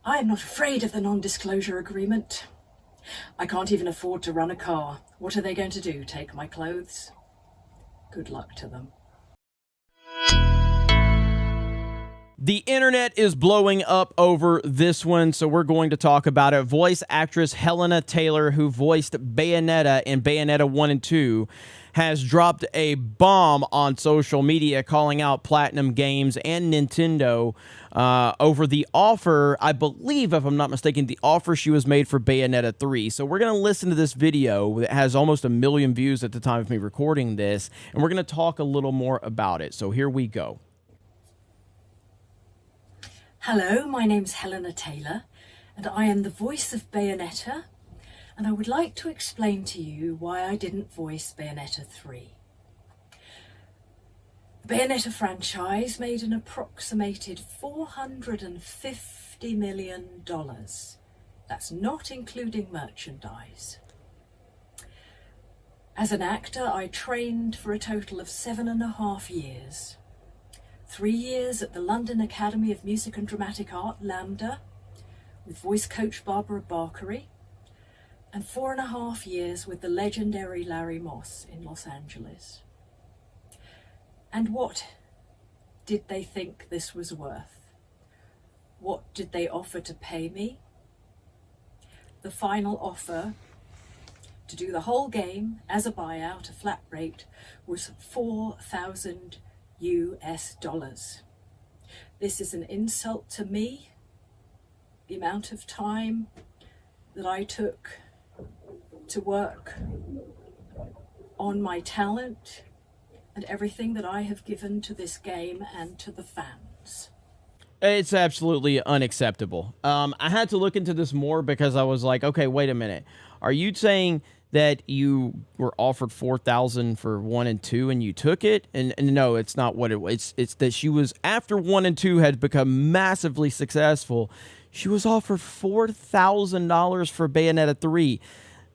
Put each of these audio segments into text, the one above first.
I am not afraid of the non-disclosure agreement. I can't even afford to run a car. What are they going to do? Take my clothes? Good luck to them. The internet is blowing up over this one, so we're going to talk about it. Voice actress Helena Taylor, who voiced Bayonetta in Bayonetta 1 and 2, has dropped a bomb on social media calling out Platinum Games and Nintendo over the offer, I believe, if I'm not mistaken, the offer she was made for Bayonetta 3. So we're going to listen to this video that has almost 1 million views at the time of me recording this, and we're going to talk a little more about it. So here we go. Hello, my name's Helena Taylor, and I am the voice of Bayonetta, and I would like to explain to you why I didn't voice Bayonetta 3. The Bayonetta franchise made an approximated $450 million. That's not including merchandise. As an actor, I trained for a total of 7.5 years. 3 years at the London Academy of Music and Dramatic Art, LAMDA, with voice coach Barbara Barkery, and 4.5 years with the legendary Larry Moss in Los Angeles. And what did they think this was worth? What did they offer to pay me? The final offer to do the whole game as a buyout, a flat rate, was $4,000 US. This is an insult to me, the amount of time that I took to work on my talent and everything that I have given to this game and to the fans. It's absolutely unacceptable. I had to look into this more because I was like, okay, wait a minute. Are you saying that you were offered $4,000 for 1 and 2 and you took it? And no, it's not what it was. It's that she was, after 1 and 2 had become massively successful, she was offered $4,000 for Bayonetta 3.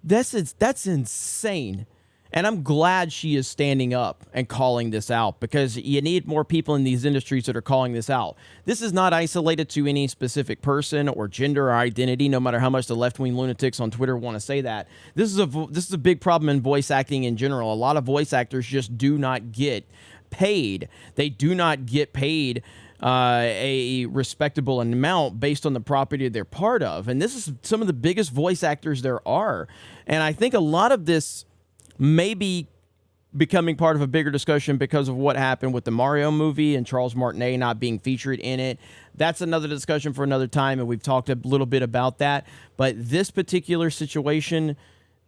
That's insane. And I'm glad she is standing up and calling this out, because you need more people in these industries that are calling this out. This is not isolated to any specific person or gender or identity, no matter how much the left-wing lunatics on Twitter want to say that. This is a big problem in voice acting in general. A lot of voice actors just do not get paid. They do not get paid a respectable amount based on the property they're part of. And this is some of the biggest voice actors there are. And I think a lot of this maybe becoming part of a bigger discussion because of what happened with the Mario movie and Charles Martinet not being featured in it. That's another discussion for another time, and we've talked a little bit about that. But this particular situation,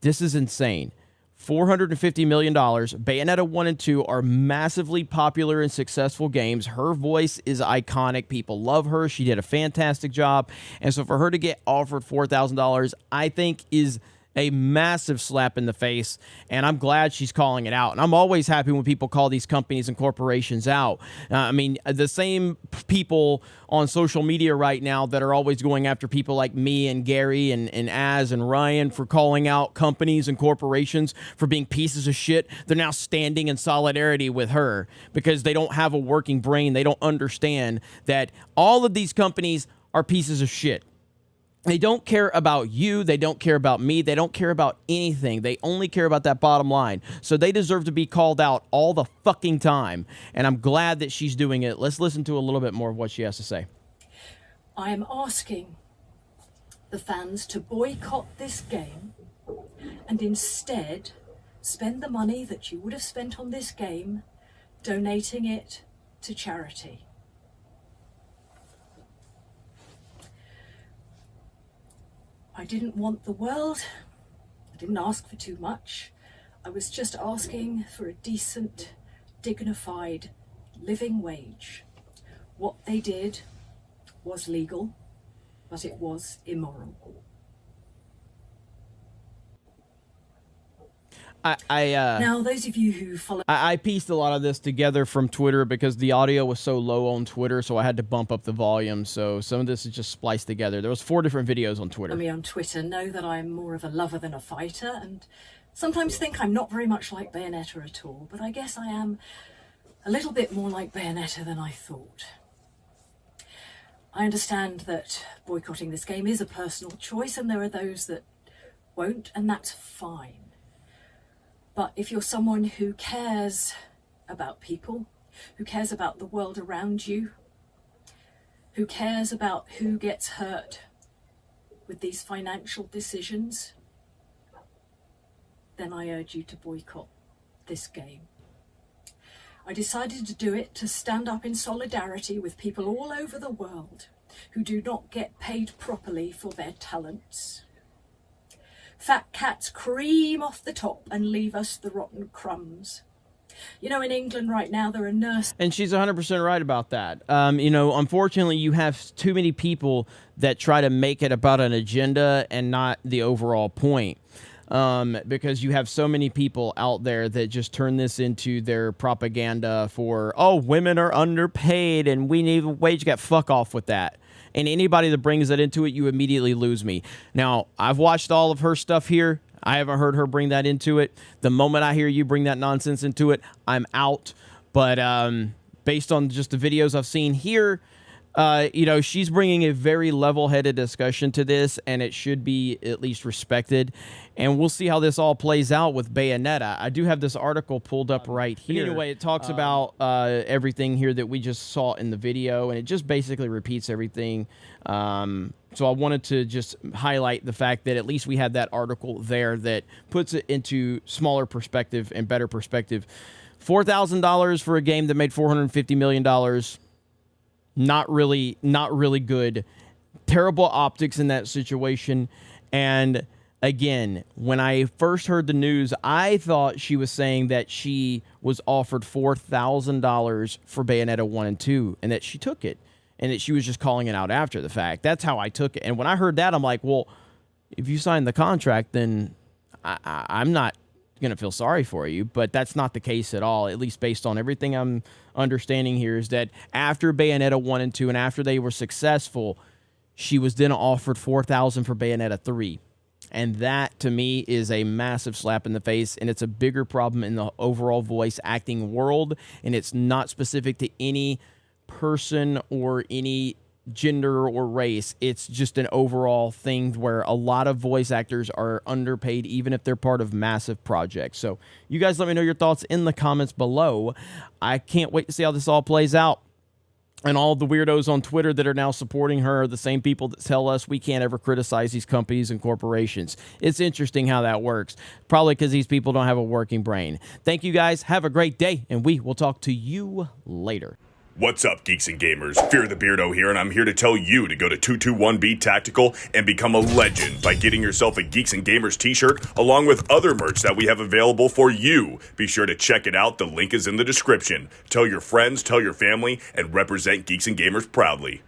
this is insane. $450 million. Bayonetta 1 and 2 are massively popular and successful games. Her voice is iconic. People love her. She did a fantastic job. And so for her to get offered $4,000, I think is a massive slap in the face, and I'm glad she's calling it out. And I'm always happy when people call these companies and corporations out. I mean, the same people on social media right now that are always going after people like me and Gary and Az and Ryan for calling out companies and corporations for being pieces of shit, they're now standing in solidarity with her because they don't have a working brain. They don't understand that all of these companies are pieces of shit. They don't care about you. They don't care about me. They don't care about anything. They only care about that bottom line. So they deserve to be called out all the fucking time. And I'm glad that she's doing it. Let's listen to a little bit more of what she has to say. I am asking the fans to boycott this game and instead spend the money that you would have spent on this game donating it to charity. I didn't want the world. I didn't ask for too much. I was just asking for a decent, dignified living wage. What they did was legal, but it was immoral. Now, those of you who follow... I pieced a lot of this together from Twitter because the audio was so low on Twitter, so I had to bump up the volume. So some of this is just spliced together. There was 4 different videos on Twitter. Me on Twitter know that I'm more of a lover than a fighter, and sometimes think I'm not very much like Bayonetta at all, but I guess I am a little bit more like Bayonetta than I thought. I understand that boycotting this game is a personal choice, and there are those that won't, and that's fine. But if you're someone who cares about people, who cares about the world around you, who cares about who gets hurt with these financial decisions, then I urge you to boycott this game. I decided to do it to stand up in solidarity with people all over the world who do not get paid properly for their talents. Fat cats cream off the top and leave us the rotten crumbs. You know, in England right now, there are nurses. And she's 100% right about that. You know, unfortunately, you have too many people that try to make it about an agenda and not the overall point. Because you have so many people out there that just turn this into their propaganda for, oh, women are underpaid and we need a wage gap. Fuck off with that. And anybody that brings that into it, you immediately lose me. Now, I've watched all of her stuff here. I haven't heard her bring that into it. The moment I hear you bring that nonsense into it, I'm out. But based on just the videos I've seen here, you know, she's bringing a very level-headed discussion to this, and it should be at least respected. And we'll see how this all plays out with Bayonetta. I do have this article pulled up right here. But anyway, it talks about everything here that we just saw in the video, and it just basically repeats everything. So I wanted to just highlight the fact that at least we had that article there that puts it into smaller perspective and better perspective. $4,000 for a game that made $450 million. Not really good. Terrible optics in that situation. And again, when I first heard the news, I thought she was saying that she was offered $4,000 for Bayonetta 1 and 2 and that she took it and that she was just calling it out after the fact. That's how I took it. And when I heard that, I'm like, well, if you signed the contract, then I'm not going to feel sorry for you. But that's not the case at all, at least based on everything I'm understanding here, is that after Bayonetta 1 and 2 and after they were successful, she was then offered $4,000 for Bayonetta 3. And that, to me, is a massive slap in the face, and it's a bigger problem in the overall voice acting world, and it's not specific to any person or any gender or race. It's just an overall thing where a lot of voice actors are underpaid even if they're part of massive projects. So you guys let me know your thoughts in the comments below. I can't wait to see how this all plays out. And all the weirdos on Twitter that are now supporting her are the same people that tell us we can't ever criticize these companies and corporations. It's interesting how that works. Probably because these people don't have a working brain. Thank you guys. Have a great day, and we will talk to you later. What's up, Geeks and Gamers? Fear the Beardo here, and I'm here to tell you to go to 221B Tactical and become a legend by getting yourself a Geeks and Gamers t-shirt along with other merch that we have available for you. Be sure to check it out. The link is in the description. Tell your friends, tell your family, and represent Geeks and Gamers proudly.